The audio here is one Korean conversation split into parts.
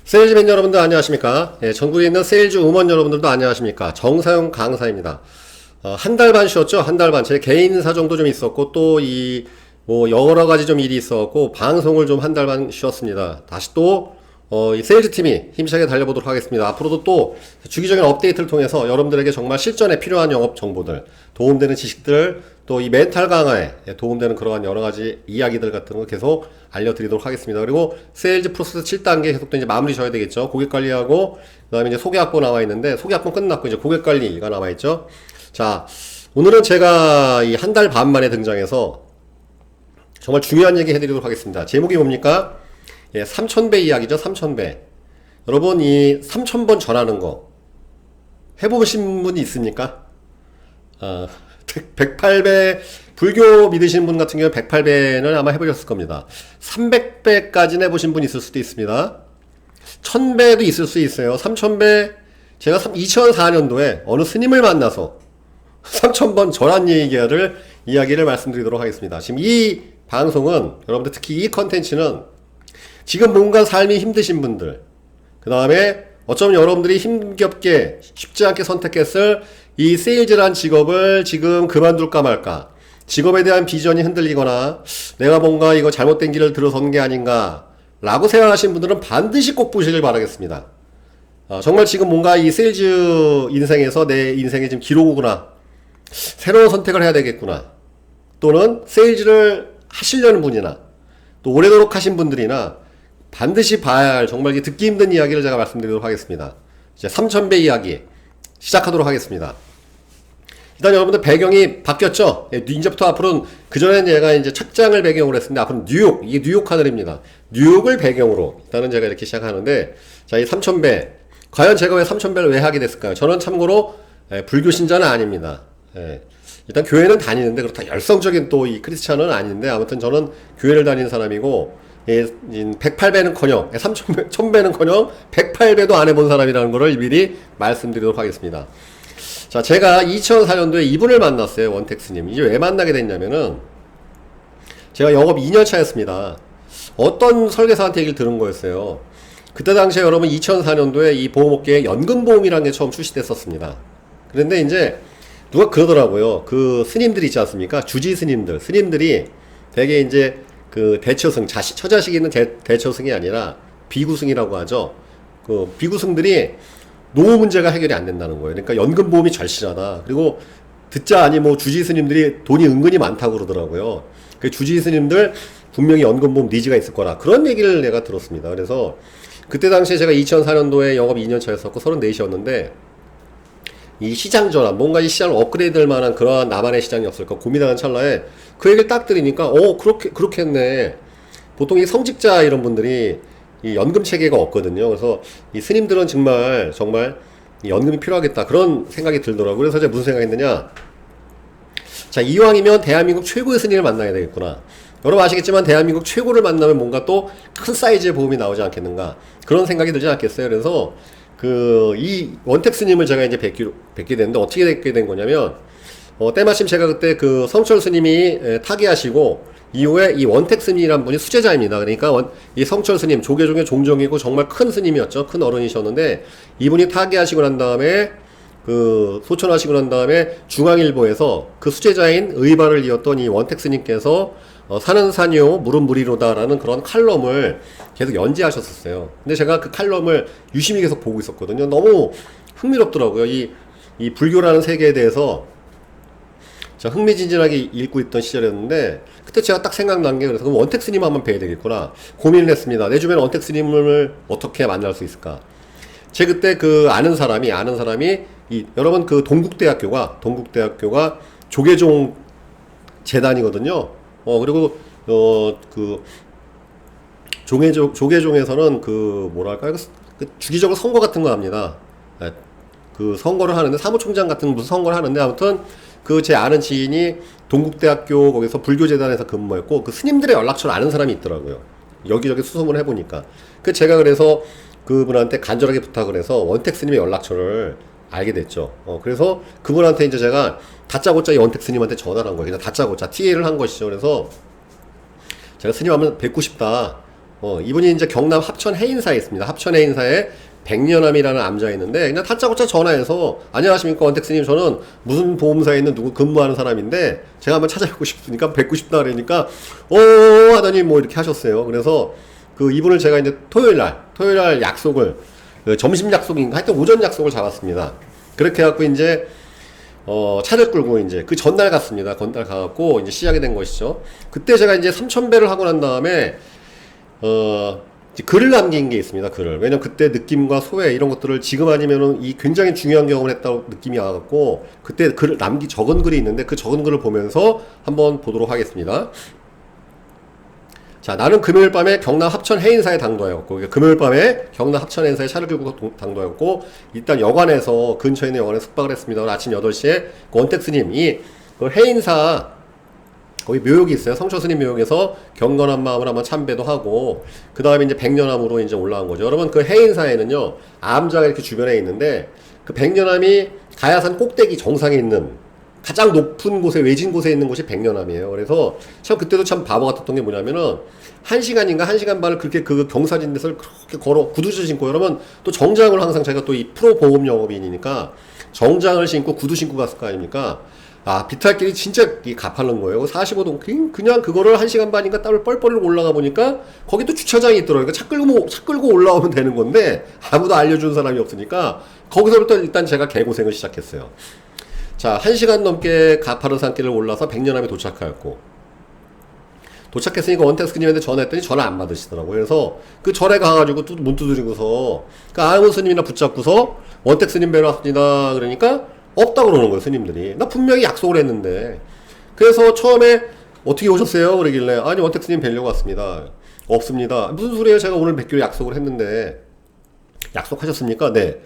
세일즈맨 여러분들 안녕하십니까? 예, 전국에 있는 세일즈 우먼 여러분들도 안녕하십니까? 정사용 강사입니다. 한 달 반 쉬었죠? 한 달 반. 제 개인 사정도 좀 있었고, 또 여러 가지 좀 일이 있었고, 방송을 좀 한 달 반 쉬었습니다. 다시 또, 이 세일즈 팀이 힘차게 달려보도록 하겠습니다. 앞으로도 또 주기적인 업데이트를 통해서 여러분들에게 정말 실전에 필요한 영업 정보들, 도움되는 지식들, 또 이 멘탈 강화에 도움되는 그러한 여러 가지 이야기들 같은 거 계속 알려드리도록 하겠습니다. 그리고 세일즈 프로세스 7단계 계속 또 이제 마무리 져야 되겠죠. 고객 관리하고, 그 다음에 이제 소개 확보 나와 있는데, 소개 확보 끝났고 이제 고객 관리가 나와 있죠. 자, 오늘은 제가 이 한 달 반 만에 등장해서 정말 중요한 얘기 해드리도록 하겠습니다. 제목이 뭡니까? 예, 3000배 이야기죠. 3000배. 여러분, 이 3000번 전하는 거 해보신 분이 있습니까? 108배, 불교 믿으시는 분 같은 경우에 108배는 아마 해보셨을 겁니다. 300배까지는 해보신 분 있을 수도 있습니다. 1000배도 있을 수 있어요. 3000배, 제가 2004년도에 어느 스님을 만나서 3000번 전한 이야기를 말씀드리도록 하겠습니다. 지금 이 방송은, 여러분들 특히 이 컨텐츠는 지금 뭔가 삶이 힘드신 분들, 그 다음에 어쩌면 여러분들이 힘겹게 쉽지 않게 선택했을 이 세일즈란 직업을 지금 그만둘까 말까, 직업에 대한 비전이 흔들리거나 내가 뭔가 이거 잘못된 길을 들어선 게 아닌가 라고 생각하시는 분들은 반드시 꼭 보시길 바라겠습니다. 정말 지금 뭔가 이 세일즈 인생에서 내 인생의 지금 기록이구나, 새로운 선택을 해야 되겠구나, 또는 세일즈를 하시려는 분이나 또 오래도록 하신 분들이나 반드시 봐야 할 정말 듣기 힘든 이야기를 제가 말씀드리도록 하겠습니다. 이제 3000배 이야기 시작하도록 하겠습니다. 일단 여러분들 배경이 바뀌었죠? 예, 이제부터 앞으로는, 그전에는 제가 이제 책장을 배경으로 했습니다. 앞으로는 뉴욕, 이게 뉴욕 하늘입니다. 뉴욕을 배경으로 일단은 제가 이렇게 시작하는데, 자, 이 3000배. 과연 제가 왜 3000배를 왜 하게 됐을까요? 저는 참고로 불교 신자는 아닙니다. 일단 교회는 다니는데 그렇다 열성적인 또 이 크리스찬은 아닌데, 아무튼 저는 교회를 다니는 사람이고, 108배는커녕 1000배는커녕 108배도 안 해본 사람이라는 것을 미리 말씀드리도록 하겠습니다. 자, 제가 2004년도에 이분을 만났어요. 원텍스님. 이제 왜 만나게 됐냐면은, 제가 영업 2년 차였습니다. 어떤 설계사한테 얘기를 들은 거였어요. 그때 당시에 여러분 2004년도에 이 보험업계에 연금보험이라는 게 처음 출시됐었습니다. 그런데 이제 누가 그러더라고요. 그 스님들이 있지 않습니까? 주지 스님들이 되게 이제 그 대처승, 처자식이 있는 대처승이 아니라 비구승이라고 하죠. 그 비구승들이 노후 문제가 해결이 안 된다는 거예요. 그러니까 연금보험이 절실하다. 그리고 듣자 아니 주지 스님들이 돈이 은근히 많다고 그러더라고요. 그 주지 스님들 분명히 연금보험 니즈가 있을 거라, 그런 얘기를 내가 들었습니다. 그래서 그때 당시에 제가 2004년도에 영업 2년 차였었고 34이었는데, 이 시장 전환, 뭔가 이 시장을 업그레이드 할 만한 그러한 나만의 시장이 없을까 고민하는 찰나에 그 얘기를 딱 들으니까, 그렇겠네. 보통 이 성직자 이런 분들이 이 연금 체계가 없거든요. 그래서 이 스님들은 정말 이 연금이 필요하겠다, 그런 생각이 들더라고요. 그래서 제가 무슨 생각했느냐. 자, 이왕이면 대한민국 최고의 스님을 만나야 되겠구나. 여러분 아시겠지만 대한민국 최고를 만나면 뭔가 또 큰 사이즈의 보험이 나오지 않겠는가, 그런 생각이 들지 않겠어요. 그래서 이 원텍스님을 제가 이제 뵙게 됐는데, 어떻게 뵙게 된 거냐면, 때마침 제가 그때 그 성철 스님이 타계하시고 이후에 이 원텍스님이란 분이 수제자입니다. 그러니까 이 성철 스님, 조계 중에 종종이고 정말 큰 스님이었죠. 큰 어른이셨는데, 이분이 타계하시고 난 다음에 소천하시고 난 다음에 중앙일보에서 그 수제자인 의발을 이었던 이 원텍스님께서 사는 산요 물은 물이로다라는 그런 칼럼을 계속 연재하셨었어요. 근데 제가 그 칼럼을 유심히 계속 보고 있었거든요. 너무 흥미롭더라고요. 이 불교라는 세계에 대해서 제가 흥미진진하게 읽고 있던 시절이었는데, 그때 제가 딱 생각난 게, 그래서 그럼 원텍스님 한번 뵈야 되겠구나 고민을 했습니다. 내 주변에 원텍스님을 어떻게 만날 수 있을까. 제 그때 아는 사람이 여러분 동국대학교가 조계종 재단이거든요. 그리고 조계종에서는 뭐랄까요, 주기적으로 선거 같은 거 합니다. 그 선거를 하는데, 사무총장 같은 무슨 선거를 하는데, 아무튼 제 아는 지인이 동국대학교 거기서 불교재단에서 근무했고, 그 스님들의 연락처를 아는 사람이 있더라고요. 여기저기 수소문을 해보니까. 제가 그래서 그분한테 간절하게 부탁을 해서 원텍스님의 연락처를 알게 됐죠. 그래서 그분한테 이제 제가 다짜고짜 원텍스님한테 전화를 한 거예요. 그냥 다짜고짜 TA를 한 것이죠. 그래서 제가 스님 한번 뵙고 싶다. 이분이 이제 경남 합천 해인사에 있습니다. 합천 해인사에 백년암이라는 암자가 있는데 그냥 다짜고짜 전화해서 안녕하십니까 원택스님, 저는 무슨 보험사에 있는 누구 근무하는 사람인데 제가 한번 찾아뵙고 싶으니까 뵙고 싶다 그러니까 하더니 뭐 이렇게 하셨어요. 그래서 그 이분을 제가 이제 토요일날 약속을, 점심 약속인가 하여튼 오전 약속을 잡았습니다. 그렇게 해갖고 이제 차를 끌고 이제 그 전날 갔습니다. 전날 가갖고 이제 시작이 된 것이죠. 그때 제가 이제 3,000배를 하고 난 다음에 이제 글을 남긴 게 있습니다. 글을. 왜냐면 그때 느낌과 소회 이런 것들을 지금 아니면은 이 굉장히 중요한 경험을 했다고 느낌이 와갖고 그때 글을 적은 글이 있는데 그 적은 글을 보면서 한번 보도록 하겠습니다. 자, 나는 금요일 밤에 경남 합천 해인사에 당도하였고, 금요일 밤에 경남 합천 해인사에 차를 끌고 당도하였고, 일단 여관에서, 근처에 있는 여관에 숙박을 했습니다. 오늘 아침 8시에 원택스님이 그 해인사 거기 묘역이 있어요. 성처스님 묘역에서 경건한 마음을 한번 참배도 하고, 그 다음에 이제 백년암으로 이제 올라온 거죠. 여러분, 그 해인사에는요, 암자가 이렇게 주변에 있는데, 그 백년암이 가야산 꼭대기 정상에 있는 가장 높은 곳에, 외진 곳에 있는 곳이 백년암이에요. 그래서 참 그때도 참 바보 같았던 게 뭐냐면은 1시간인가 1시간 반을 그렇게 그 경사진 데서 그렇게 걸어 구두를 신고, 여러분 또 정장을 항상 제가 또 이 프로 보험 영업인이니까 정장을 신고 구두 신고 갔을 거 아닙니까? 아, 비탈길이 진짜 이 가파른 거예요. 45도 그냥 그거를 1시간 반인가 땀을 뻘뻘 올라가 보니까 거기 또 주차장이 있더라고요. 그러니까 차 끌고 올라오면 되는 건데 아무도 알려준 사람이 없으니까 거기서부터 일단 제가 개고생을 시작했어요. 자, 1시간 넘게 가파른 산길을 올라서 백년암에 도착하였고, 도착했으니까 원택스님한테 전화했더니 전화 안 받으시더라고요. 그래서 그 절에 가가지고 문 두드리고서 그 아무 스님이나 붙잡고서 원택스님 뵈러 왔습니다 그러니까 없다고 그러는 거예요. 스님들이. 나 분명히 약속을 했는데. 그래서 처음에 어떻게 오셨어요? 그러길래 아니 원택스님 뵈려고 왔습니다. 없습니다. 무슨 소리예요? 제가 오늘 뵙기로 약속을 했는데. 약속하셨습니까? 네.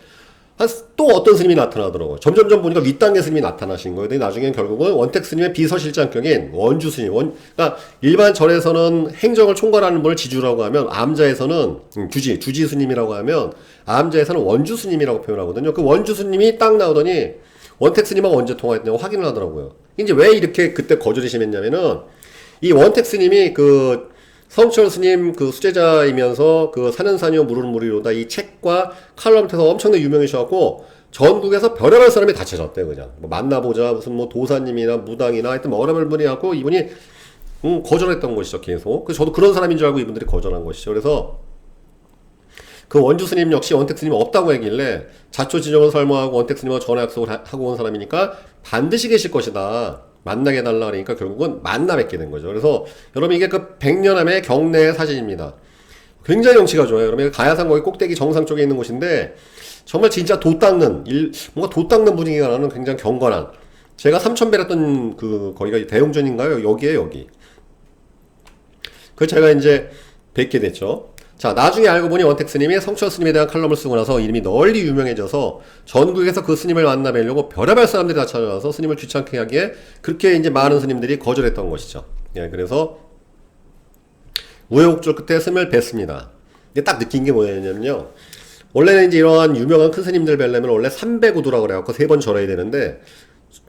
또 어떤 스님이 나타나더라고요. 점점점 보니까 윗단계 스님이 나타나신 거예요. 근데 나중엔 결국은 원택 스님의 비서실장격인 원주 스님. 그러니까 일반 절에서는 행정을 총괄하는 분을 지주라고 하면, 암자에서는 주지 스님이라고 하면, 암자에서는 원주 스님이라고 표현하거든요. 그 원주 스님이 딱 나오더니 원택 스님하고 언제 통화했냐고 확인을 하더라고요. 이제 왜 이렇게 그때 거절이 심했냐면은 이 원택 스님이 그 성철 스님 그 수제자이면서 그 사는 사녀 물은 물이로다 이 책과 칼럼에서 엄청나게 유명해셔갖고 전국에서 별의별 사람이 다 찾았대요. 그냥 뭐 만나보자 무슨 뭐 도사님이나 무당이나 하여튼 뭐 어려운 분이 갖고 이분이 거절했던 것이죠. 계속. 그래서 저도 그런 사람인 줄 알고 이분들이 거절한 것이죠. 그래서 그 원주 스님 역시 원택 스님 없다고 하길래 자초지종을 설모하고 원택 스님하고 전화 약속을 하고 온 사람이니까 반드시 계실 것이다. 만나게 해달라 그러니까 결국은 만나 뵙게 된 거죠. 그래서 여러분 이게 그 백년암의 경내 사진입니다. 굉장히 경치가 좋아요. 여러분 가야산 거기 꼭대기 정상 쪽에 있는 곳인데 정말 진짜 뭔가 도 닦는 분위기가 나는 굉장히 경건한, 제가 3,000배 했던 그 거기가 대웅전인가요? 여기에 여기. 그 제가 이제 뵙게 됐죠. 자, 나중에 알고 보니 원택 스님이 성철 스님에 대한 칼럼을 쓰고 나서 이름이 널리 유명해져서 전국에서 그 스님을 만나 뵈려고 별의별 사람들이 다 찾아와서 스님을 귀찮게 하기에 그렇게 이제 많은 스님들이 거절했던 것이죠. 예, 그래서 우여곡절 끝에 스님을 뵀습니다. 근데 딱 느낀 게 뭐냐면요. 원래는 이제 이러한 유명한 큰 스님들 뵈려면 원래 300구두라고 그래갖고 3번 절해야 되는데,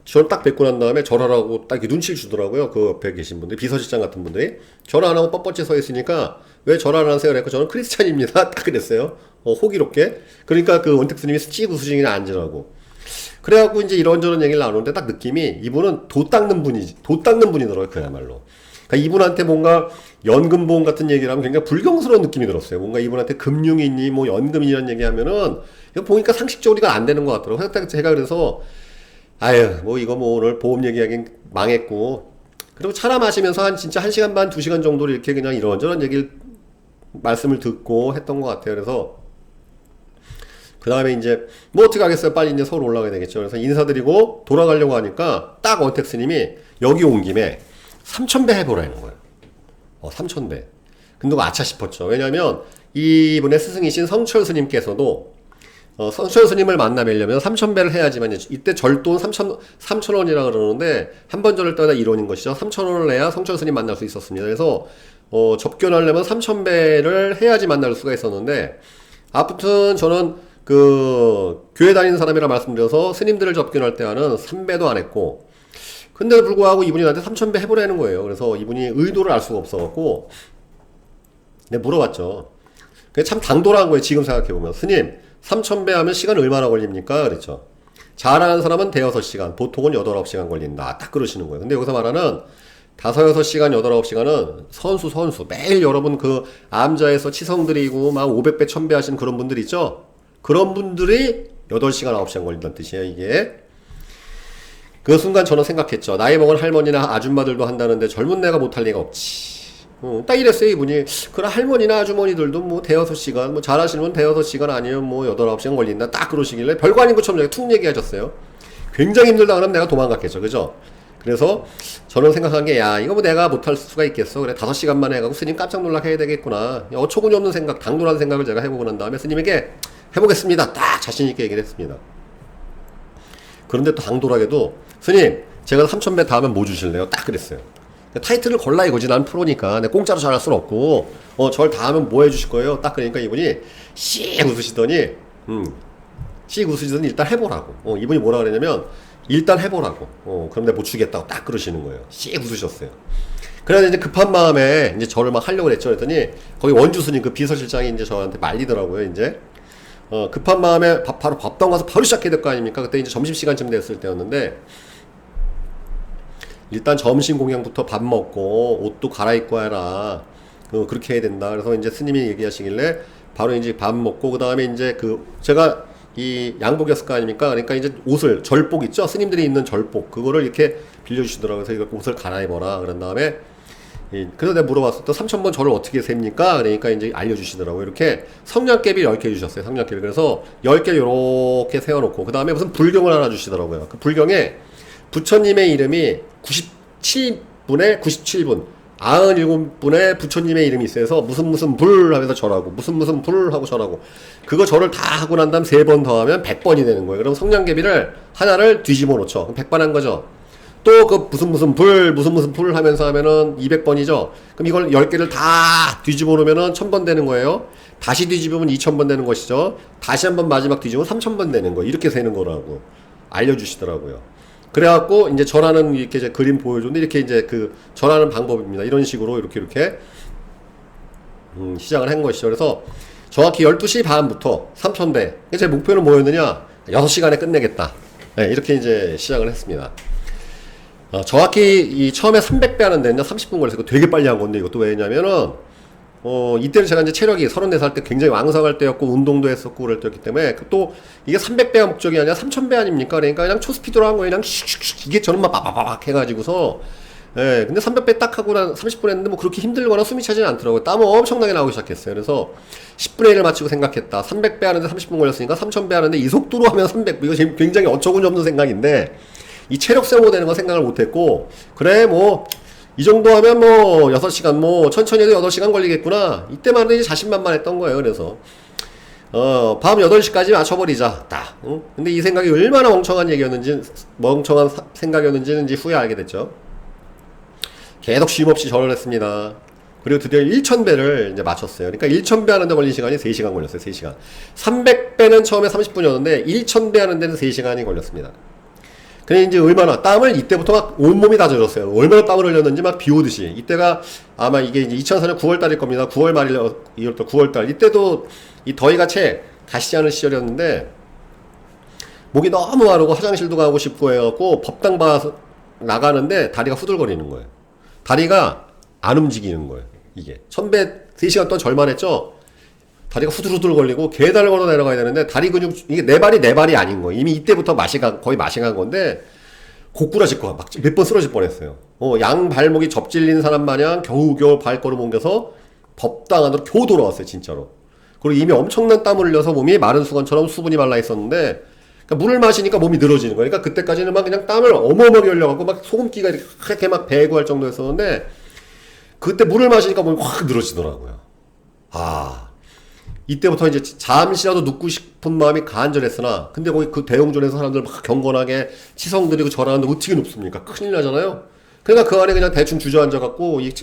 저를 딱 뵙고 난 다음에 절하라고 딱 눈치를 주더라고요. 그 옆에 계신 분들, 비서실장 같은 분들이. 절 안 하고 뻣뻣이 서 있으니까 왜 절 안 하세요? 그랬고 저는 크리스찬입니다. 딱 그랬어요. 호기롭게. 그러니까 그 원택 스님이 찌 구수징이나 앉으라고. 그래갖고 이제 이런저런 얘기를 나누는데 딱 느낌이 이분은 도 닦는 분이더라고요. 그야말로. 그러니까 이분한테 뭔가 연금보험 같은 얘기를 하면 굉장히 불경스러운 느낌이 들었어요. 뭔가 이분한테 금융이 있니, 뭐 연금이라는 얘기 하면은, 이거 보니까 상식적으로 이거 안 되는 것 같더라고요. 제가 그래서 아유, 뭐 이거 뭐 오늘 보험 얘기하긴 망했고, 그리고 차나 마시면서 진짜 1시간 반, 2시간 정도를 이렇게 그냥 이런저런 얘기를, 말씀을 듣고 했던 것 같아요. 그래서, 그 다음에 이제, 뭐 어떻게 하겠어요? 빨리 이제 서울 올라가야 되겠죠. 그래서 인사드리고 돌아가려고 하니까, 딱 원택 스님이 여기 온 김에 3,000배 해보라는 거예요. 3,000배. 근데 아차 싶었죠. 왜냐면, 이분의 스승이신 성철 스님께서도 성철 스님을 만나 뵈려면 3,000배를 해야지만, 이때 절돈 3,000원이라 그러는데, 한 번 절을 때마다 1원인 것이죠. 3,000원을 내야 성철 스님 만날 수 있었습니다. 그래서, 접견하려면 3,000배를 해야지 만날 수가 있었는데, 아무튼 저는 교회 다니는 사람이라 말씀드려서 스님들을 접견할 때와는 3배도 안 했고, 근데도 불구하고 이분이 나한테 3,000배 해보라는 거예요. 그래서 이분이 의도를 알 수가 없어갖고, 내가 물어봤죠. 그게 참 당돌한 거예요. 지금 생각해보면. 스님, 3000배 하면 시간 얼마나 걸립니까? 그랬죠. 잘하는 사람은 대여섯 시간, 보통은 8, 9시간 걸린다. 딱 그러시는 거예요. 근데 여기서 말하는 5, 6시간, 8, 9시간은 선수. 매일 여러분 그 암자에서 치성드리고 막 500배, 1000배 하시는 그런 분들 있죠? 그런 분들이 8시간, 9시간 걸린다는 뜻이에요, 이게. 그 순간 저는 생각했죠. 나이 먹은 할머니나 아줌마들도 한다는데 젊은 내가 못할 리가 없지. 딱 이랬어요, 이분이. 그래, 할머니나 아주머니들도 뭐 대여섯 시간, 뭐 잘하시는 분 대여섯 시간 아니면 뭐 8, 9시간 걸린다. 딱 그러시길래 별거 아닌 것처럼 툭 얘기하셨어요. 굉장히 힘들다 그러면 내가 도망갔겠죠. 그죠? 그래서 저는 생각한 게, 야, 이거 뭐 내가 못할 수가 있겠어. 그래, 5시간 만에 해가고 스님 깜짝 놀라게 해야 되겠구나. 어처구니 없는 생각, 당돌한 생각을 제가 해보고 난 다음에 스님에게 해보겠습니다. 딱 자신있게 얘기를 했습니다. 그런데 또 당돌하게도, 스님, 제가 3000배 다 하면 뭐 주실래요? 딱 그랬어요. 타이틀을 골라 이거지. 난 프로니까. 내가 공짜로 잘할 순 없고, 절 다 하면 뭐 해주실 거예요? 딱 그러니까 이분이 씩 웃으시더니, 일단 해보라고. 이분이 뭐라 그랬냐면, 일단 해보라고. 그럼 내가 못 주겠다고 딱 그러시는 거예요. 씩 웃으셨어요. 그래서 이제 급한 마음에 이제 저를 막 하려고 그랬죠. 그랬더니, 거기 원주스님 그 비서실장이 이제 저한테 말리더라고요, 이제. 급한 마음에 바로 밥당 가서 바로 시작해야 될 거 아닙니까? 그때 이제 점심시간쯤 됐을 때였는데, 일단 점심 공양부터 밥 먹고 옷도 갈아입고 해라. 그렇게 해야 된다. 그래서 이제 스님이 얘기하시길래 바로 이제 밥 먹고 그 다음에 이제 제가 이 양복이었을 거 아닙니까? 그러니까 이제 옷을 절복 있죠? 스님들이 입는 절복 그거를 이렇게 빌려주시더라고요. 그래서 이거 옷을 갈아입어라. 그런 다음에 그래서 내가 물어봤어. 또 3000번 저를 어떻게 셉니까? 그러니까 이제 알려주시더라고요. 이렇게 성냥개비 10개 주셨어요. 성냥개비. 그래서 10개 이렇게 세워놓고 그 다음에 무슨 불경을 하나 주시더라고요. 그 불경에 부처님의 이름이 97분에 97분 97분에 부처님의 이름이 있어서 무슨 불 하면서 절하고 무슨 불 하고 절하고 그거 절을 다 하고 난 다음 3번 더 하면 100번이 되는 거예요. 그럼 성냥개비를 하나를 뒤집어 놓죠. 그럼 100번 한 거죠. 또 그 무슨 불 하면서 하면은 200번이죠. 그럼 이걸 10개를 다 뒤집어 놓으면은 1000번 되는 거예요. 다시 뒤집으면 2000번 되는 것이죠. 다시 한번 마지막 뒤집으면 3000번 되는 거. 이렇게 세는 거라고 알려주시더라고요. 그래갖고 이제 절하는 이렇게 이제 그림 보여줬는데 이렇게 이제 절하는 방법입니다. 이런 식으로 이렇게 시작을 한 것이죠. 그래서 정확히 12시 반부터 3000배. 제 목표는 뭐였느냐? 6시간에 끝내겠다. 네, 이렇게 이제 시작을 했습니다. 정확히 처음에 300배 하는 데는 30분 걸려서 되게 빨리 한 건데 이것도 왜냐면은 이때는 제가 이제 체력이 34살 때 굉장히 왕성할 때였고 운동도 했었고 그럴 때였기 때문에 또 이게 300배가 목적이 아니라 3000배 아닙니까? 그러니까 그냥 초스피드로 한 거예요. 그냥 슉슉슉 이게 저는 막 빠바바박 해가지고서 근데 300배 딱 하고 난 30분 했는데 뭐 그렇게 힘들거나 숨이 차지는 않더라고요. 땀은 엄청나게 나오기 시작했어요. 그래서 10분의 1을 마치고 생각했다. 300배 하는데 30분 걸렸으니까 3000배 하는데 이 속도로 하면 300, 이거 지금 굉장히 어처구니 없는 생각인데 이 체력 소모되는 거 생각을 못했고 그래 뭐 이 정도 하면 뭐 6시간 뭐 천천히 해도 8시간 걸리겠구나. 이때만 이제 자신만만했던 거예요. 그래서 밤 8시까지 맞춰버리자. 딱. 응? 근데 이 생각이 얼마나 멍청한 생각이었는지는 이제 후에 알게 됐죠. 계속 쉼없이 절을 했습니다. 그리고 드디어 1000배를 이제 맞췄어요. 그러니까 1000배 하는데 걸린 시간이 3시간 걸렸어요. 3시간. 300배는 처음에 30분이었는데 1000배 하는 데는 3시간이 걸렸습니다. 그래 이제 얼마나 땀을 이때부터 막 온몸이 다 젖었어요. 얼마나 땀을 흘렸는지 막 비 오듯이. 이때가 아마 이게 이제 2004년 9월 달일 겁니다. 9월 말일 9월 달. 이때도 이 더위가 채 가시지 않을 시절이었는데 목이 너무 마르고 화장실도 가고 싶고 해갖고 법당 봐서 나가는데 다리가 후들거리는 거예요. 다리가 안 움직이는 거예요. 이게 1000배 3시간 동안 절만 했죠. 다리가 후들후들 걸리고 계단을 걸어 내려가야 되는데 다리 근육 이게 내 발이 아닌 거예요. 이미 이때부터 거의 맛이 간 건데 고꾸라질 거야. 막 몇 번 쓰러질 뻔했어요. 양 발목이 접질린 사람 마냥 겨우겨우 발걸음 옮겨서 법당 안으로 겨우 돌아왔어요. 진짜로. 그리고 이미 엄청난 땀을 흘려서 몸이 마른 수건처럼 수분이 말라 있었는데 그러니까 물을 마시니까 몸이 늘어지는 거예요. 그러니까 그때까지는 막 그냥 땀을 어마어마하게 흘려갖고 막 소금기가 이렇게 막 배고 할 정도였었는데 그때 물을 마시니까 몸이 확 늘어지더라고요. 이때부터 이제 잠시라도 눕고 싶은 마음이 간절했으나 근데 거기 그 대웅전에서 사람들 막 경건하게 치성드리고 절하는데 어떻게 눕습니까? 큰일 나잖아요. 그러니까 그 안에 그냥 대충 주저앉아갖고 이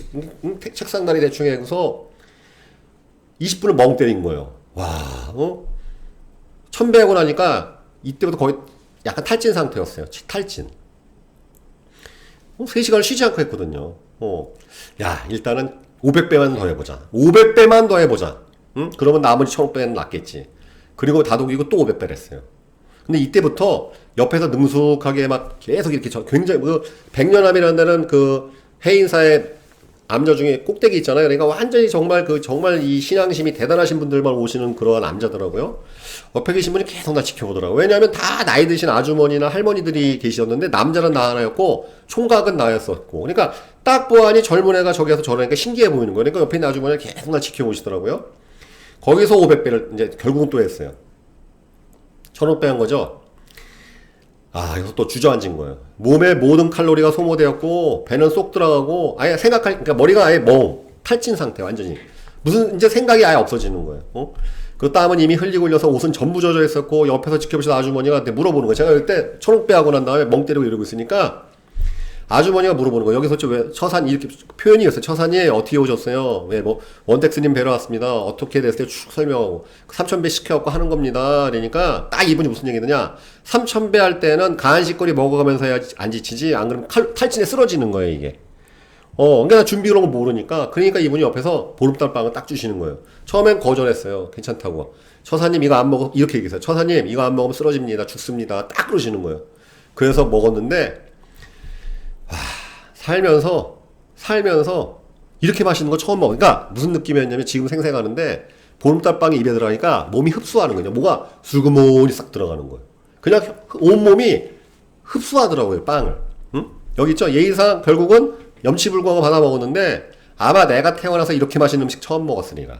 책상 다리 대충 해서 20분을 멍 때린 거예요. 와, 1000배 하고 나니까 이때부터 거의 약간 탈진 상태였어요. 탈진. 3시간을 쉬지 않고 했거든요. 야, 일단은 500배만 더 해보자. 500배만 더 해보자. 응? 그러면 나머지 1500배는 낫겠지. 그리고 다독이고 또 500배를 했어요. 근데 이때부터 옆에서 능숙하게 막 계속 이렇게 굉장히, 100년암이라는 데는 그 해인사의 암자 중에 꼭대기 있잖아요. 그러니까 완전히 정말 이 신앙심이 대단하신 분들만 오시는 그러한 암자더라고요. 옆에 계신 분이 계속 나 지켜보더라고요. 왜냐하면 다 나이 드신 아주머니나 할머니들이 계셨는데 남자는 나 하나였고 총각은 나였었고, 그러니까 딱 보아하니 젊은 애가 저기서 저러니까 신기해 보이는 거예요. 그러니까 옆에 있는 아주머니가 계속 나 지켜보시더라고요. 거기서 500배를 이제 결국은 또 했어요. 1500 한 거죠. 아, 여기서 또 주저앉은 거예요. 몸의 모든 칼로리가 소모되었고, 배는 쏙 들어가고, 아예 그러니까 머리가 아예 탈진 상태, 완전히. 무슨, 이제 생각이 아예 없어지는 거예요. 그 땀은 이미 흘리고 흘려서 옷은 전부 젖어 있었고, 옆에서 지켜보시던 아주머니가 물어보는 거예요. 제가 이때 1500 하고 난 다음에 멍 때리고 이러고 있으니까, 아주머니가 물어보는 거예요. 여기서 왜 처산 이렇게 표현이 있어요. 처산이 어떻게 오셨어요? 왜 원택스님 뵈러 왔습니다. 어떻게 됐을 때 쭉 설명하고 3000배 시켜갖고 하는 겁니다. 그러니까 딱 이분이 무슨 얘기느냐? 3000배 할 때는 간식거리 먹어가면서 해야지 안 지치지. 안 그러면 탈진에 쓰러지는 거예요, 이게. 그러니까 준비 그런 거 모르니까. 그러니까 이분이 옆에서 보름달빵을 딱 주시는 거예요. 처음엔 거절했어요. 괜찮다고. 처사님 이거 안 먹어, 이렇게 얘기했어요. 처사님 이거 안 먹으면 쓰러집니다. 죽습니다. 딱 그러시는 거예요. 그래서 먹었는데 살면서 이렇게 맛있는 거 처음 먹어. 그러니까 무슨 느낌이었냐면 지금 생생하는데 보름달빵이 입에 들어가니까 몸이 흡수하는 거냐. 뭐가 슬그머니 싹 들어가는 거예요. 그냥 온몸이 흡수하더라고요, 빵을. 응? 여기 있죠? 예의상 결국은 염치불구하고 받아 먹었는데 아마 내가 태어나서 이렇게 맛있는 음식 처음 먹었으니까.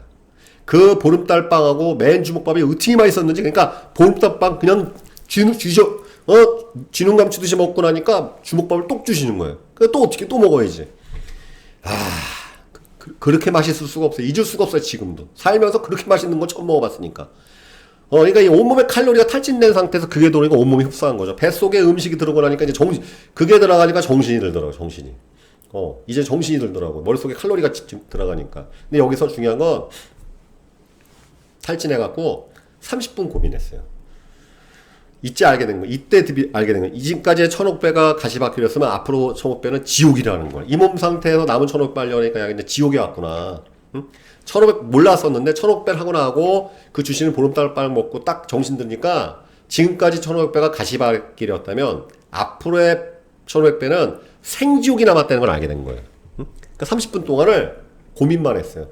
그 보름달빵하고 맨 주먹밥이 어떻게 맛있었는지, 그러니까 보름달빵 그냥 쥐눈 감치듯이 먹고 나니까 주먹밥을 똑 주시는 거예요. 또 어떻게 또 먹어야지. 그렇게 맛있을 수가 없어요. 잊을 수가 없어요, 지금도. 살면서 그렇게 맛있는 거 처음 먹어봤으니까. 그러니까 이 온몸에 칼로리가 탈진된 상태에서 그게 들어오니까 온몸이 흡수한 거죠. 뱃속에 음식이 들어오고 나니까 이제 그게 들어가니까 정신이 들더라고요, 정신이. 이제 정신이 들더라고요. 머릿속에 칼로리가 들어가니까. 근데 여기서 중요한 건 탈진해갖고 30분 고민했어요. 이때 알게 된 거예요. 알게 된 거예요. 지금까지의 1500배가 가시밭길이었으면 앞으로 1500배는 지옥이라는 거예요. 이 몸 상태에서 남은 1500배 하려니까 야, 근데 지옥에 왔구나. 1500 몰랐었는데 1500 하고 나고 그 주시는 보름달빵 먹고 딱 정신 드니까 지금까지 1500배가 가시밭길이었다면 앞으로의 1500배는 생지옥이 남았다는 걸 알게 된 거예요. 그러니까 30분 동안을 고민만 했어요.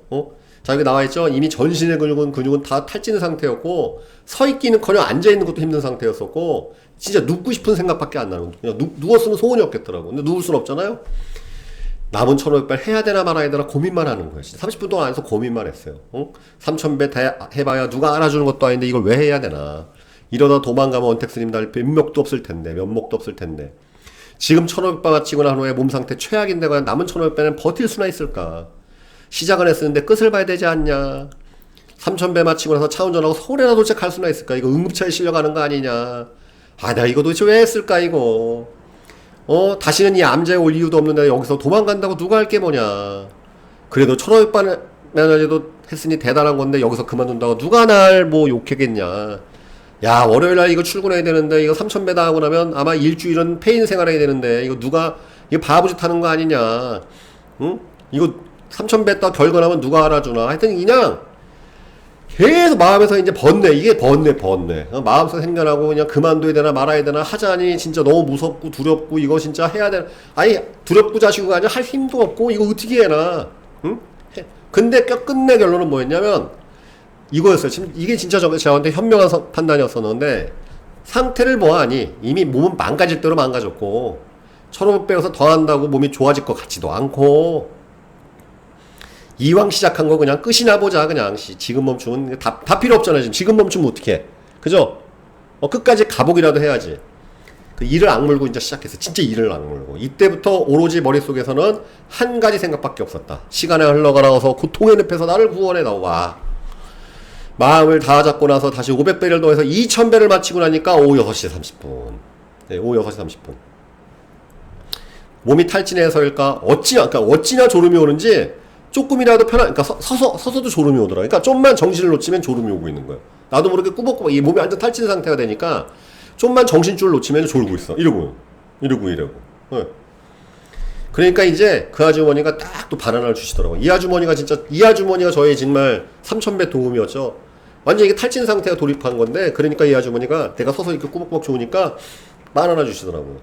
자, 여기 나와있죠? 이미 전신의 근육은 다 탈진 상태였고, 서 있기는커녕 앉아있는 것도 힘든 상태였었고, 진짜 눕고 싶은 생각밖에 안 나는 거예요. 그냥 누웠으면 소원이 없겠더라고. 근데 누울 순 없잖아요? 남은 1500배 해야 되나 말아야 되나 고민만 하는 거예요. 진짜 30분 동안 안에서 고민만 했어요. 3000배 해봐야 누가 알아주는 것도 아닌데 이걸 왜 해야 되나. 이러다 도망가면 원택스님 날 면목도 없을 텐데. 지금 1500배 마치고 난 후에 몸 상태 최악인데 과연 남은 1500배는 버틸 수나 있을까? 시작은 했었는데 끝을 봐야 되지 않냐. 3000배 마치고 나서 차 운전하고 서울에나 도착할 수나 있을까. 이거 응급차에 실려가는 거 아니냐. 내가 이거 도대체 왜 했을까 이거. 다시는 이 암자에 올 이유도 없는데 여기서 도망간다고 누가 할 게 뭐냐. 그래도 1500배만이라도 했으니 대단한 건데 여기서 그만둔다고 누가 날 욕하겠냐. 야, 월요일날 이거 출근해야 되는데 이거 3000배 다 하고 나면 아마 일주일은 폐인 생활해야 되는데 이거 바보짓 하는 거 아니냐. 응? 이거 3000배 딱 결근하면 누가 알아주나. 하여튼 그냥 계속 마음에서 이제 이게 번뇌. 마음속에 생겨나고 그냥 그만둬야 되나 말아야 되나 하자니 진짜 너무 무섭고 두렵고 이거 진짜 해야 되나. 아니, 두렵고 자시고가 아니라 할 힘도 없고 이거 어떻게 해나. 응? 근데 끝내 결론은 뭐였냐면 이거였어요. 지금 이게 진짜 저한테 현명한 판단이었었는데 상태를 보아하니 이미 몸은 망가질 대로 망가졌고 1500배에서 더 한다고 몸이 좋아질 것 같지도 않고 이왕 시작한 거 그냥 끝이나 보자. 그냥 지금 멈추면 다 필요 없잖아요. 지금 멈추면 어떡해. 그죠? 끝까지 가보기라도 해야지. 그 이를 악물고 이제 시작했어. 진짜 이를 악물고. 이때부터 오로지 머릿속에서는 한 가지 생각밖에 없었다. 시간에 흘러가라서 고통의 늪에서 나를 구원해 나와. 마음을 다 잡고 나서 다시 500배를 더해서 2000배를 마치고 나니까 오후 6시 30분. 네, 오후 6시 30분. 몸이 탈진해서일까? 어찌나 졸음이 오는지 조금이라도 그러니까 서서도 졸음이 오더라. 그러니까 좀만 정신을 놓치면 졸음이 오고 있는 거예요. 나도 모르게 꾸벅꾸벅 이 몸이 완전 탈진 상태가 되니까 좀만 정신줄을 놓치면 졸고 있어. 이러고. 네. 그러니까 이제 그 아주머니가 딱 또 바나나를 주시더라고. 이 아주머니가 진짜, 이 아주머니가 저희 정말 3,000배 도움이었죠. 완전 이게 탈진 상태가 돌입한 건데, 그러니까 이 아주머니가 내가 서서 이렇게 꾸벅꾸벅 좋으니까 바나나 주시더라고.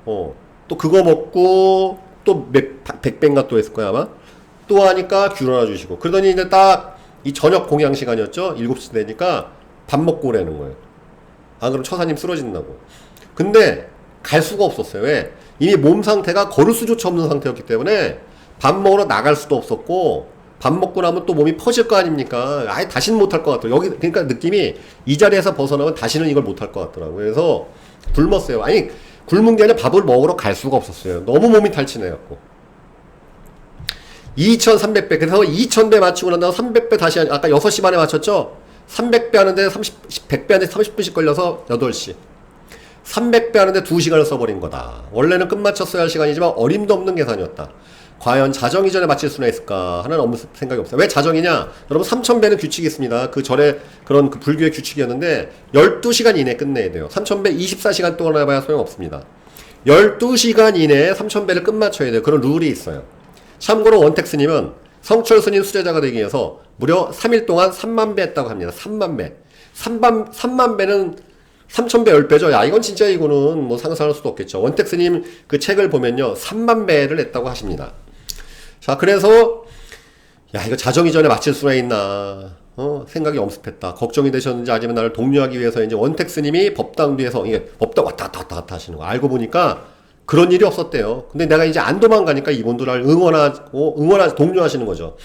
또 그거 먹고, 또 100배인가 또 했을 거야, 아마. 또 하니까 귤 하나 주시고. 그러더니 이제 딱 이 저녁 공양 시간이었죠. 7시 되니까 밥 먹고 오라는 거예요. 안 그러면 처사님 쓰러진다고. 근데 갈 수가 없었어요. 왜? 이미 몸 상태가 걸을 수조차 없는 상태였기 때문에 밥 먹으러 나갈 수도 없었고, 밥 먹고 나면 또 몸이 퍼질 거 아닙니까? 아예 다시는 못할 것 같아요. 여기, 그러니까 느낌이 이 자리에서 벗어나면 다시는 이걸 못할 것 같더라고요. 그래서 굶었어요. 아니, 굶은 게 아니라 밥을 먹으러 갈 수가 없었어요. 너무 몸이 탈진해갖고. 2300배. 그래서 2000배 맞추고 난 다음 300배 다시, 아까 6시 반에 맞췄죠? 300배 하는데 100배 하는데 30분씩 걸려서 8시. 300배 하는데 2시간을 써버린 거다. 원래는 끝마쳤어야 할 시간이지만 어림도 없는 계산이었다. 과연 자정 이전에 마칠 수나 있을까 하는 아무 생각이 없어요. 왜 자정이냐? 여러분 3000배는 규칙이 있습니다. 그 절에 그런 그 불교의 규칙이었는데 12시간 이내에 끝내야 돼요. 3000배 24시간 동안 해봐야 소용없습니다. 12시간 이내에 3000배를 끝마쳐야 돼요. 그런 룰이 있어요. 참고로 원택스님은 성철스님 수제자가 되기 위해서 무려 3일 동안 3만 배 했다고 합니다. 3만 배. 3만 배는 3000배 10배죠. 야, 이건 진짜 이거는 뭐 상상할 수도 없겠죠. 원택스님 그 책을 보면요. 3만 배를 했다고 하십니다. 자, 그래서, 야, 이거 자정 이전에 마칠 수나 있나. 생각이 엄습했다. 걱정이 되셨는지 아니면 나를 독려하기 위해서 이제 원택스님이 법당 뒤에서, 이게 법당 왔다 갔다 하시는 거. 알고 보니까 그런 일이 없었대요. 근데 내가 이제 안 도망가니까 이분들 날 독려하시는 거죠.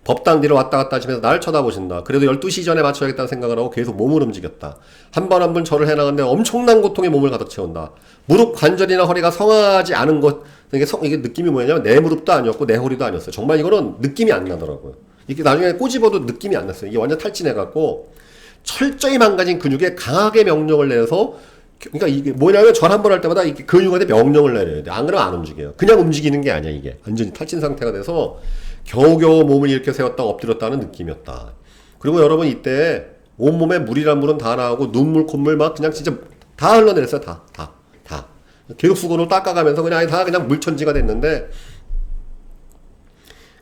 법당 뒤로 왔다 갔다 하시면서 나를 쳐다보신다. 그래도 12시 전에 맞춰야겠다는 생각을 하고 계속 몸을 움직였다. 한 번 한 번 절을 해나가는데 엄청난 고통에 몸을 가득 채운다. 무릎 관절이나 허리가 성하지 않은 것, 이게 느낌이 뭐냐면 내 무릎도 아니었고 내 허리도 아니었어요. 정말 이거는 느낌이 안 나더라고요. 이게 나중에 꼬집어도 느낌이 안 났어요. 이게 완전 탈진해갖고 철저히 망가진 근육에 강하게 명령을 내서, 그러니까 이게 뭐냐면 절 한 번 할 때마다 이게 근육한테 명령을 내려야 돼. 안 그러면 안 움직여요. 그냥 움직이는 게 아니야, 이게. 완전히 탈진 상태가 돼서 겨우겨우 몸을 이렇게 세웠다 엎드렸다는 느낌이었다. 그리고 여러분 이때 온몸에 물이란 물은 다 나오고 눈물, 콧물 막 그냥 진짜 다 흘러내렸어요. 다. 계속 수건으로 닦아가면서 그냥 다 그냥 물천지가 됐는데,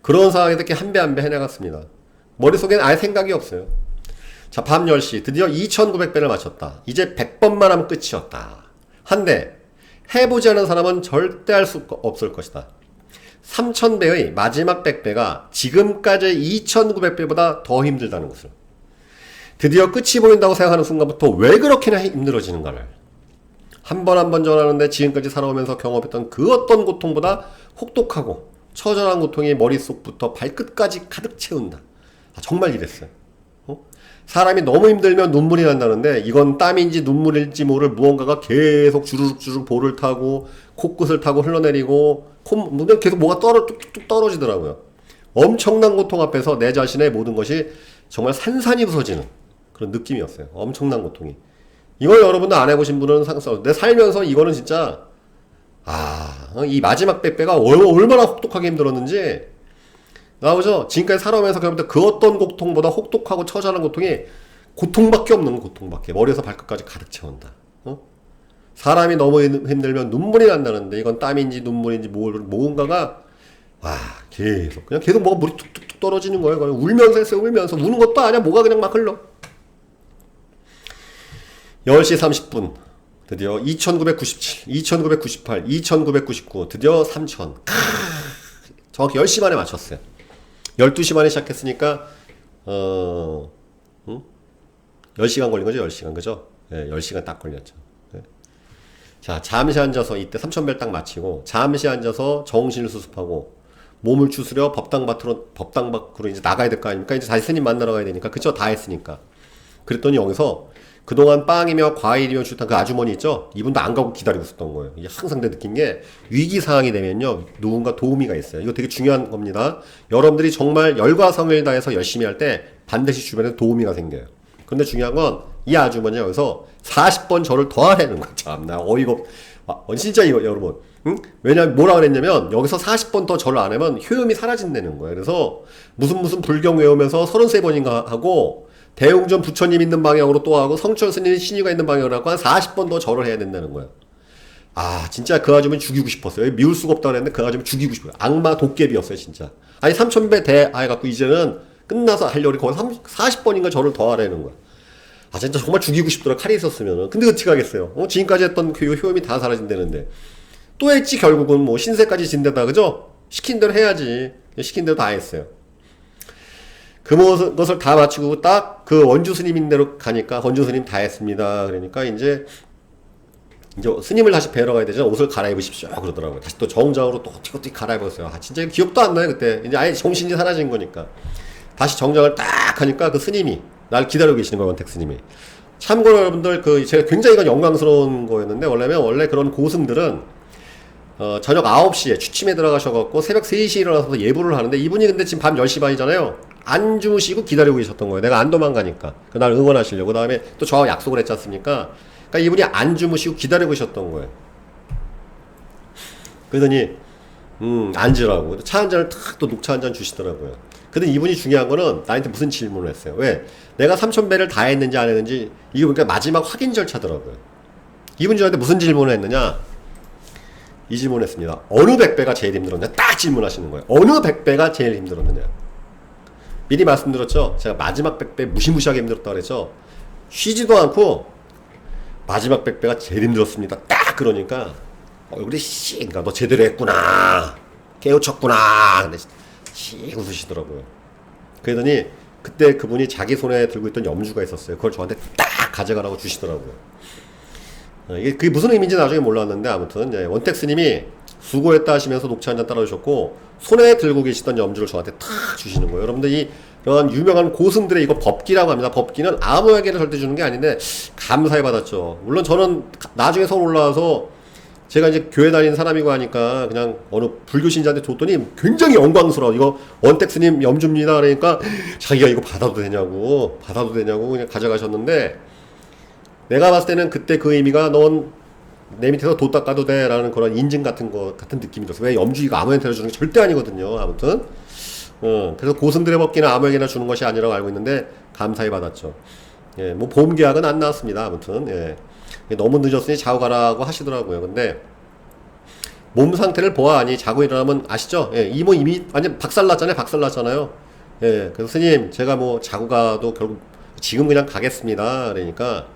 그런 상황에서 이렇게 한 배 한 배 해나갔습니다. 머릿속에는 아예 생각이 없어요. 자, 밤 10시. 드디어 2900배를 맞췄다. 이제 100번만 하면 끝이었다. 한데, 해보지 않은 사람은 절대 할 수 없을 것이다. 3000배의 마지막 100배가 지금까지의 2900배보다 더 힘들다는 것을. 드디어 끝이 보인다고 생각하는 순간부터 왜 그렇게나 힘들어지는가를. 한 번 한 번 전하는데 지금까지 살아오면서 경험했던 그 어떤 고통보다 혹독하고 처절한 고통이 머릿속부터 발끝까지 가득 채운다. 정말 이랬어요. 사람이 너무 힘들면 눈물이 난다는데 이건 땀인지 눈물일지 모를 무언가가 계속 주르륵 볼을 타고 코끝을 타고 흘러내리고 계속 뭐가 뚝뚝 떨어지더라고요. 엄청난 고통 앞에서 내 자신의 모든 것이 정말 산산이 부서지는 그런 느낌이었어요. 엄청난 고통이. 이걸 여러분들 안 해보신 분은 상상, 내 살면서 이거는 진짜 이 마지막 100배가 얼마나 혹독하게 힘들었는지 나오죠? 지금까지 살아오면서 그 어떤 고통보다 혹독하고 처절한 고통이 고통밖에 없는 고통밖에. 머리에서 발끝까지 가득 채운다. 사람이 너무 힘들면 눈물이 난다는데 이건 땀인지 눈물인지 뭔가가 계속 뭐가 물이 툭툭툭 떨어지는 거예요. 울면서 했어요. 울면서. 우는 것도 아니야. 뭐가 그냥 막 흘러. 10시 30분. 드디어 2997, 2998, 2999, 드디어 3000. 정확히 10시 반에 맞췄어요. 12시 반에 시작했으니까 10시간 걸린 거죠? 10시간, 그죠? 네, 10시간 딱 걸렸죠. 네. 자, 잠시 앉아서 이때 3000배를 딱 마치고 잠시 앉아서 정신을 수습하고 몸을 추스려 법당 밖으로 이제 나가야 될 거 아닙니까? 이제 다시 스님 만나러 가야 되니까. 그쵸? 다 했으니까. 그랬더니 여기서 그동안 빵이며 과일이며 주던 그 아주머니 있죠? 이분도 안 가고 기다리고 있었던 거예요. 이게 항상 내가 느낀 게 위기 상황이 되면요. 누군가 도우미가 있어요. 이거 되게 중요한 겁니다. 여러분들이 정말 열과 성을 다해서 열심히 할 때 반드시 주변에 도우미가 생겨요. 근데 중요한 건 이 아주머니가 여기서 40번 절을 더 하라는 거야. 참나 어이가 진짜 이거 여러분. 응? 왜냐면 뭐라 그랬냐면 여기서 40번 더 절을 안 하면 효험이 사라진다는 거예요. 그래서 무슨 불경 외우면서 33번인가 하고 대웅전 부처님 있는 방향으로 또 하고 성철 스님 신이가 있는 방향으로 하고 한 40번 더 절을 해야 된다는 거예요. 아, 진짜 그 아줌은 죽이고 싶었어요. 미울 수가 없다고 했는데 그 아줌은 죽이고 싶어요. 악마 도깨비였어요, 진짜. 아니, 3000배 대, 해갖고 이제는 끝나서 하려고 거의 40번인가 저를 더 하라는 거야. 아, 진짜 정말 죽이고 싶더라, 칼이 있었으면은. 근데 어떻게 하겠어요? 지금까지 했던 그 효험이 다 사라진다는데. 또 했지, 결국은 뭐, 신세까지 진대다, 그죠? 시킨 대로 해야지. 시킨 대로 다 했어요. 것을 다 마치고 딱 그 원주 스님인 대로 가니까, 원주 스님 다 했습니다. 그러니까 이제 스님을 다시 뵈러 가야 되죠. 옷을 갈아입으십시오. 그러더라고요. 다시 또 정장으로 또 어떻게 갈아입었어요. 아, 진짜 기억도 안 나요, 그때. 이제 아예 정신이 사라진 거니까. 다시 정장을 딱 하니까 그 스님이, 날 기다리고 계시는 거예요, 원택 스님이. 참고로 여러분들, 제가 굉장히 이건 영광스러운 거였는데, 원래 그런 고승들은, 저녁 9시에 취침에 들어가셔갖고 새벽 3시에 일어나서 예불을 하는데, 이분이 근데 지금 밤 10시 반이잖아요. 안 주무시고 기다리고 계셨던 거예요. 내가 안 도망가니까. 그날 응원하시려고. 그 다음에 또 저하고 약속을 했지 않습니까? 그러니까 이분이 안 주무시고 기다리고 계셨던 거예요. 그러더니 앉으라고 차 한 잔을 탁 또 녹차 한 잔 주시더라고요. 근데 이분이 중요한 거는 나한테 무슨 질문을 했어요. 왜? 내가 3000배를 다 했는지 안 했는지 이게 그러니까 마지막 확인 절차더라고요. 이분이 저한테 무슨 질문을 했느냐? 이 질문을 했습니다. 어느 100배가 제일 힘들었냐? 딱 질문하시는 거예요. 어느 100배가 제일 힘들었느냐? 미리 말씀드렸죠? 제가 마지막 100배 무시무시하게 힘들었다고 그랬죠? 쉬지도 않고 마지막 100배가 제일 힘들었습니다. 딱 그러니까 얼굴이 그러니까 너 제대로 했구나. 깨우쳤구나. 근데 씩 웃으시더라고요. 그러더니 그때 그분이 자기 손에 들고 있던 염주가 있었어요. 그걸 저한테 딱 가져가라고 주시더라고요. 그게 무슨 의미인지 나중에 몰랐는데 아무튼 원택 스님이 수고했다 하시면서 녹차 한잔 따라주셨고 손에 들고 계시던 염주를 저한테 탁 주시는 거예요. 여러분들 이런 유명한 고승들의 이거 법기라고 합니다. 법기는 아무에게나 절대 주는 게 아닌데 감사히 받았죠. 물론 저는 나중에 서울 올라와서 제가 이제 교회 다니는 사람이고 하니까 그냥 어느 불교 신자한테 줬더니 굉장히 영광스러워. 이거 원택 스님 염주입니다. 그러니까 자기가 이거 받아도 되냐고 그냥 가져가셨는데 내가 봤을 때는 그때 그 의미가 넌 내 밑에서 도 닦아도 돼 라는 그런 인증 같은 느낌이 들었어요. 왜 염주 이거 아무한테나 주는 게 절대 아니거든요. 아무튼 그래서 고승들의 법기는 아무에게나 주는 것이 아니라고 알고 있는데 감사히 받았죠. 예, 뭐 보험 계약은 안 나왔습니다. 아무튼 예. 너무 늦었으니 자고 가라고 하시더라고요. 근데 몸 상태를 보아하니 자고 일어나면 아시죠? 예, 이미 완전 박살났잖아요. 예, 그래서 스님 제가 뭐 자고 가도 결국 지금 그냥 가겠습니다. 그러니까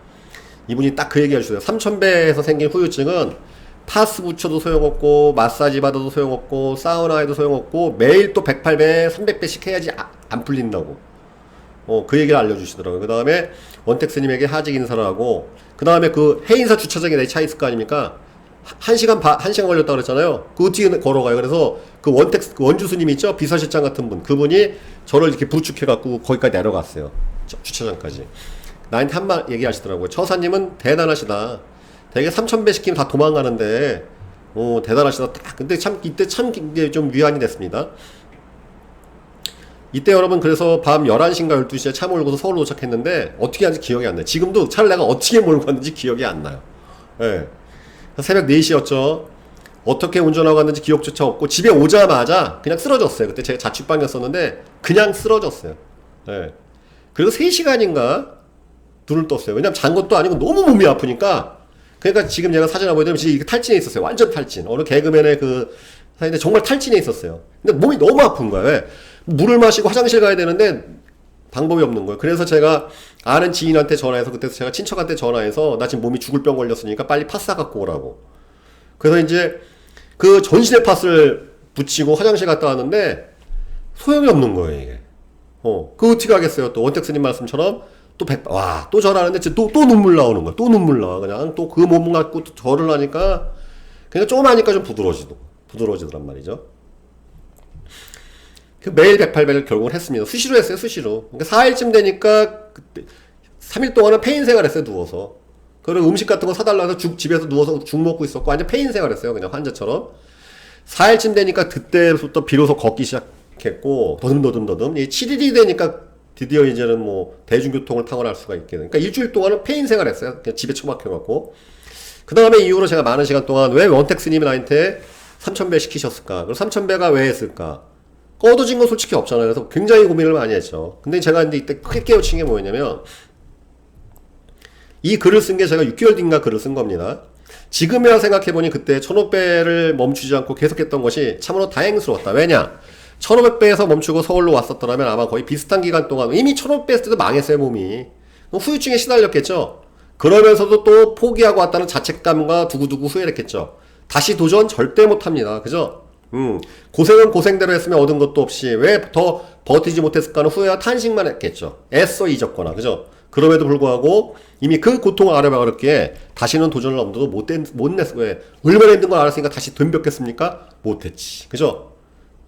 이분이 딱 그 얘기 해주세요. 3000배에서 생긴 후유증은 파스 붙여도 소용없고 마사지 받아도 소용없고 사우나 해도 소용없고 매일 또 108배 300배씩 해야지 안 풀린다고 그 얘기를 알려주시더라고요. 그 다음에 원택 스님에게 하직 인사를 하고 그 다음에 그 해인사 주차장에 내 차 있을 거 아닙니까? 1시간 걸렸다고 그랬잖아요. 그 어떻게 걸어가요? 그래서 그 원주 스님 있죠? 비서실장 같은 분 그분이 저를 이렇게 부축해갖고 거기까지 내려갔어요. 주차장까지. 나한테 한 말 얘기하시더라고요. 처사님은 대단하시다. 되게 3000배 시키면 다 도망가는데 대단하시다. 근데 이때 참 좀 위안이 됐습니다. 이때 여러분 그래서 밤 11시인가 12시에 차 몰고서 서울 도착했는데 어떻게 하는지 기억이 안 나요. 지금도 차를 내가 어떻게 몰고 갔는지 기억이 안 나요. 예. 새벽 4시였죠. 어떻게 운전하고 갔는지 기억조차 없고 집에 오자마자 그냥 쓰러졌어요. 그때 제가 자취방이었었는데 그냥 쓰러졌어요. 예. 그리고 3시간인가 눈을 떴어요. 왜냐면 잔 것도 아니고 너무 몸이 아프니까. 그러니까 지금 제가 사진 한번 보여드리면 지금 탈진해 있었어요. 완전 탈진. 어느 개그맨의 사진인데 정말 탈진해 있었어요. 근데 몸이 너무 아픈 거예요. 왜? 물을 마시고 화장실 가야 되는데 방법이 없는 거예요. 그래서 제가 아는 지인한테 전화해서 그때 제가 친척한테 전화해서 나 지금 몸이 죽을 병 걸렸으니까 빨리 파스 갖고 오라고. 그래서 이제 그 전신에 파스를 붙이고 화장실 갔다 왔는데 소용이 없는 거예요, 이게. 그거 어떻게 하겠어요? 또 원택 스님 말씀처럼 또 전화하는데 또 눈물 나오는 거야. 또 눈물 나와. 그냥 또 그 몸 갖고 또 절을 하니까 그냥 좀 하니까 좀 부드러워지더란 말이죠. 매일 108배를 결국은 했습니다. 수시로 했어요, 수시로. 그러니까 4일쯤 되니까, 그때, 3일 동안은 페인 생활 했어요, 누워서. 그리고 음식 같은 거 사달라고 해서 집에서 누워서 죽 먹고 있었고, 완전 페인 생활 했어요, 그냥 환자처럼. 4일쯤 되니까 그때부터 비로소 걷기 시작했고, 더듬. 7일이 되니까 드디어 이제는 뭐, 대중교통을 탁월할 수가 있게 되니까, 일주일 동안은 페인 생활 했어요. 그냥 집에 처박혀갖고. 그 다음에 이후로 제가 많은 시간 동안 왜 원택 스님이 나한테 3000배 시키셨을까? 그리고 3000배가 왜 했을까? 꺼둬진 건 솔직히 없잖아요. 그래서 굉장히 고민을 많이 했죠. 근데 제가 이때 크게 깨우친 게 뭐였냐면, 이 글을 쓴 게 제가 6개월 뒤인가 글을 쓴 겁니다. 지금이야 생각해보니 그때 1500배를 멈추지 않고 계속했던 것이 참으로 다행스러웠다. 왜냐? 1500배에서 멈추고 서울로 왔었더라면 아마 거의 비슷한 기간 동안 이미 1500배 했을 때도 망했어요, 몸이. 후유증에 시달렸겠죠? 그러면서도 또 포기하고 왔다는 자책감과 두고두고 후회를 했겠죠. 다시 도전 절대 못합니다. 그죠? 고생은 고생대로 했으면 얻은 것도 없이 왜 더 버티지 못했을까 하는 후회와 탄식만 했겠죠. 애써 잊었거나, 그죠? 그럼에도 불구하고 이미 그 고통을 알아버렸기에 다시는 도전을 엄두도 못 냈어. 왜? 얼마나 힘든 걸 알았으니까 다시 덤볐겠습니까? 못했지. 그죠?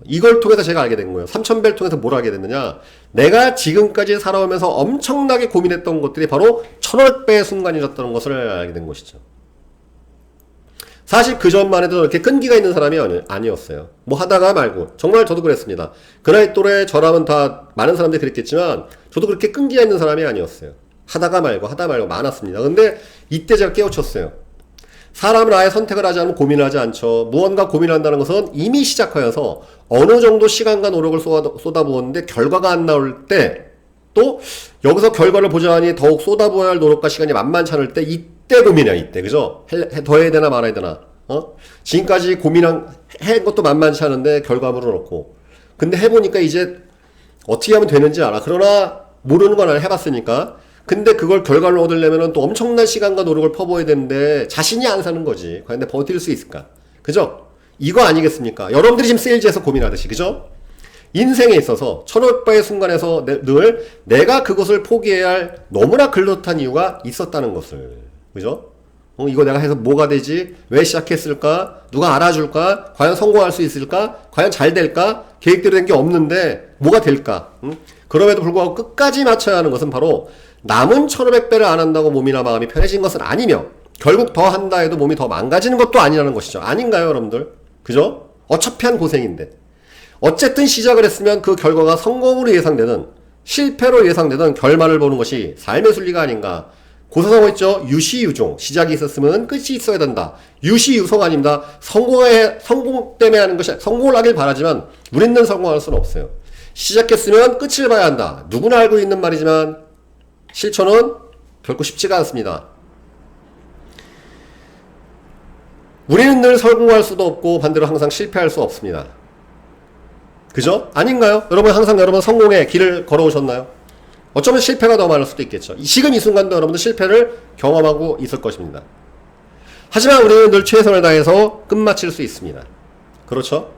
이걸 통해서 제가 알게 된 거예요. 3000배를 통해서 뭘 알게 됐느냐? 내가 지금까지 살아오면서 엄청나게 고민했던 것들이 바로 1500배의 순간이었다는 것을 알게 된 것이죠. 사실 그 전만 해도 이렇게 끈기가 있는 사람이 아니었어요. 뭐 하다가 말고. 정말 저도 그랬습니다. 그 나이 또래 저라면 다 많은 사람들이 그랬겠지만 저도 그렇게 끈기가 있는 사람이 아니었어요. 하다가 말고 많았습니다. 근데 이때 제가 깨우쳤어요. 사람은 아예 선택을 하지 않으면 고민하지 않죠. 무언가 고민한다는 것은 이미 시작하여서 어느 정도 시간과 노력을 쏟아부었는데 결과가 안 나올 때, 또 여기서 결과를 보자니 더욱 쏟아부어야 할 노력과 시간이 만만치 않을 때, 이때 고민이야. 이때. 그죠? 더 해야 되나 말아야 되나. 지금까지 고민한 것도 만만치 않은데 결과물은 없고, 근데 해보니까 이제 어떻게 하면 되는지 알아. 그러나 모르는 건 아니라 해봤으니까. 근데 그걸 결과를 얻으려면 또 엄청난 시간과 노력을 퍼부어야 되는데 자신이 안 사는 거지. 과연 내가 버틸 수 있을까? 그죠? 이거 아니겠습니까? 여러분들이 지금 세일즈에서 고민하듯이. 그죠? 인생에 있어서 1500배의 순간에서 늘 내가 그것을 포기해야 할 너무나 글렀한 이유가 있었다는 것을. 그죠? 이거 내가 해서 뭐가 되지? 왜 시작했을까? 누가 알아줄까? 과연 성공할 수 있을까? 과연 잘 될까? 계획대로 된 게 없는데 뭐가 될까? 그럼에도 불구하고 끝까지 맞춰야 하는 것은 바로 남은 1500배를 안 한다고 몸이나 마음이 편해진 것은 아니며 결국 더 한다 해도 몸이 더 망가지는 것도 아니라는 것이죠. 아닌가요, 여러분들? 그죠? 어차피 한 고생인데. 어쨌든 시작을 했으면 그 결과가 성공으로 예상되든 실패로 예상되든 결말을 보는 것이 삶의 순리가 아닌가. 고사성어 있죠? 유시유종. 시작이 있었으면 끝이 있어야 된다. 유시유성 아닙니다. 성공 때문에 하는 것이, 성공을 하길 바라지만 우리는 성공할 수는 없어요. 시작했으면 끝을 봐야 한다. 누구나 알고 있는 말이지만 실천은 결코 쉽지가 않습니다. 우리는 늘 성공할 수도 없고 반대로 항상 실패할 수 없습니다. 그죠? 아닌가요? 여러분 항상 여러분 성공의 길을 걸어오셨나요? 어쩌면 실패가 더 많을 수도 있겠죠. 지금 이 순간도 여러분들 실패를 경험하고 있을 것입니다. 하지만 우리는 늘 최선을 다해서 끝마칠 수 있습니다. 그렇죠?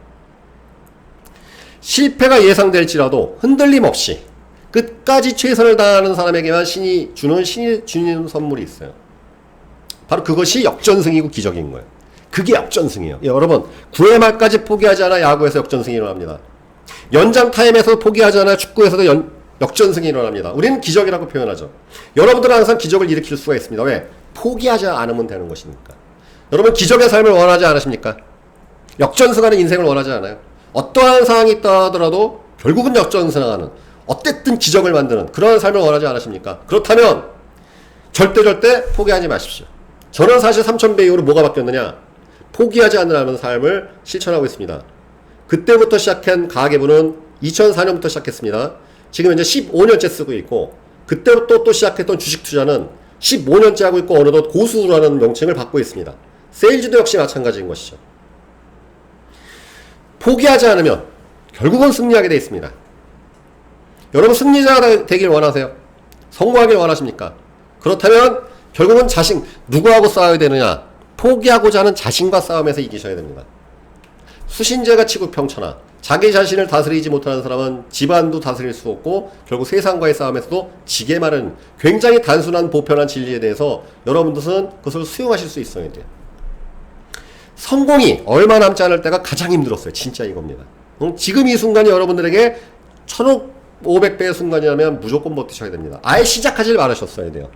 실패가 예상될지라도 흔들림 없이 끝까지 최선을 다하는 사람에게만 신이 주는 선물이 있어요. 바로 그것이 역전승이고 기적인 거예요. 그게 역전승이에요. 여러분 9회 말까지 포기하지 않아 야구에서 역전승이 일어납니다. 연장 타임에서 포기하지 않아 축구에서도 역전승이 일어납니다. 우리는 기적이라고 표현하죠. 여러분들은 항상 기적을 일으킬 수가 있습니다. 왜? 포기하지 않으면 되는 것이니까. 여러분 기적의 삶을 원하지 않으십니까? 역전승하는 인생을 원하지 않아요. 어떠한 상황이 있다 하더라도 결국은 역전승하는, 어쨌든 기적을 만드는 그런 삶을 원하지 않으십니까? 그렇다면 절대 포기하지 마십시오. 저는 사실 3000배 이후로 뭐가 바뀌었느냐? 포기하지 않으라는 삶을 실천하고 있습니다. 그때부터 시작한 가계부는 2004년부터 시작했습니다. 지금 현재 15년째 쓰고 있고, 그때부터 또 시작했던 주식 투자는 15년째 하고 있고 어느덧 고수라는 명칭을 받고 있습니다. 세일즈도 역시 마찬가지인 것이죠. 포기하지 않으면 결국은 승리하게 되어 있습니다. 여러분 승리자가 되길 원하세요? 성공하길 원하십니까? 그렇다면 결국은 누구하고 싸워야 되느냐? 포기하고자 하는 자신과 싸움에서 이기셔야 됩니다. 수신제가 치구평천하. 자기 자신을 다스리지 못하는 사람은 집안도 다스릴 수 없고 결국 세상과의 싸움에서도 지게 마른 굉장히 단순한 보편한 진리에 대해서 여러분들은 그것을 수용하실 수 있어야 돼요. 성공이 얼마 남지 않을 때가 가장 힘들었어요. 진짜 이겁니다. 지금 이 순간이 여러분들에게 1500배의 순간이라면 무조건 버티셔야 됩니다. 아예 시작하지 말으셨어야 돼요.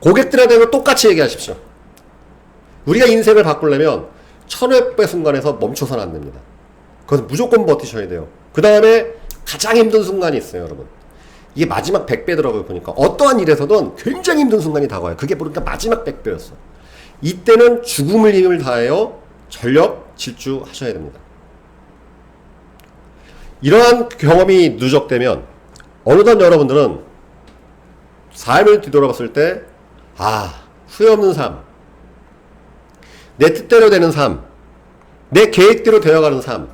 고객들한테도 똑같이 얘기하십시오. 우리가 인생을 바꾸려면 1500배 순간에서 멈춰서는 안 됩니다. 그것은 무조건 버티셔야 돼요. 그 다음에 가장 힘든 순간이 있어요, 여러분. 이게 마지막 100배더라고요, 보니까. 어떠한 일에서든 굉장히 힘든 순간이 다가와요. 그게 보니까 마지막 100배였어. 이때는 죽음을 힘을 다하여 전력 질주하셔야 됩니다. 이러한 경험이 누적되면 어느덧 여러분들은 삶을 뒤돌아봤을 때 후회 없는 삶, 내 뜻대로 되는 삶, 내 계획대로 되어가는 삶,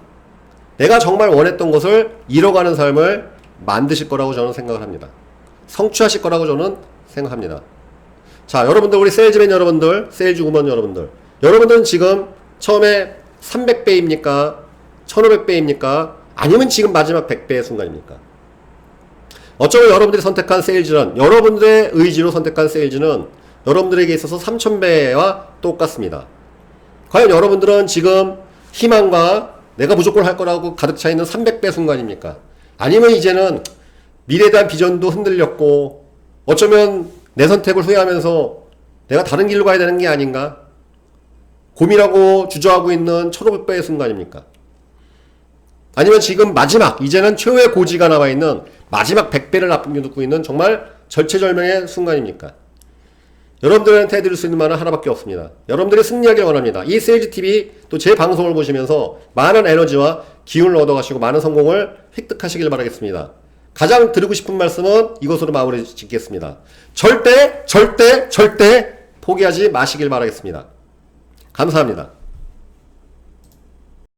내가 정말 원했던 것을 이뤄가는 삶을 만드실 거라고 저는 생각을 합니다. 성취하실 거라고 저는 생각합니다. 자, 여러분들, 우리 세일즈맨 여러분들, 세일즈 우먼 여러분들, 여러분들은 지금 처음에 300배입니까? 1500배입니까? 아니면 지금 마지막 100배의 순간입니까? 어쩌면 여러분들이 선택한 세일즈는, 여러분들의 의지로 선택한 세일즈는 여러분들에게 있어서 3000배와 똑같습니다. 과연 여러분들은 지금 희망과 내가 무조건 할 거라고 가득 차 있는 300배 순간입니까? 아니면 이제는 미래에 대한 비전도 흔들렸고, 어쩌면 내 선택을 후회하면서 내가 다른 길로 가야 되는 게 아닌가? 고민하고 주저하고 있는 1500배의 순간입니까? 아니면 지금 마지막, 이제는 최후의 고지가 남아있는 마지막 100배를 앞두고 있는 정말 절체절명의 순간입니까? 여러분들한테 해드릴 수 있는 말은 하나밖에 없습니다. 여러분들이 승리하길 원합니다. 이 세일즈TV 또 제 방송을 보시면서 많은 에너지와 기운을 얻어가시고 많은 성공을 획득하시길 바라겠습니다. 가장 드리고 싶은 말씀은 이것으로 마무리 짓겠습니다. 절대 포기하지 마시길 바라겠습니다. 감사합니다.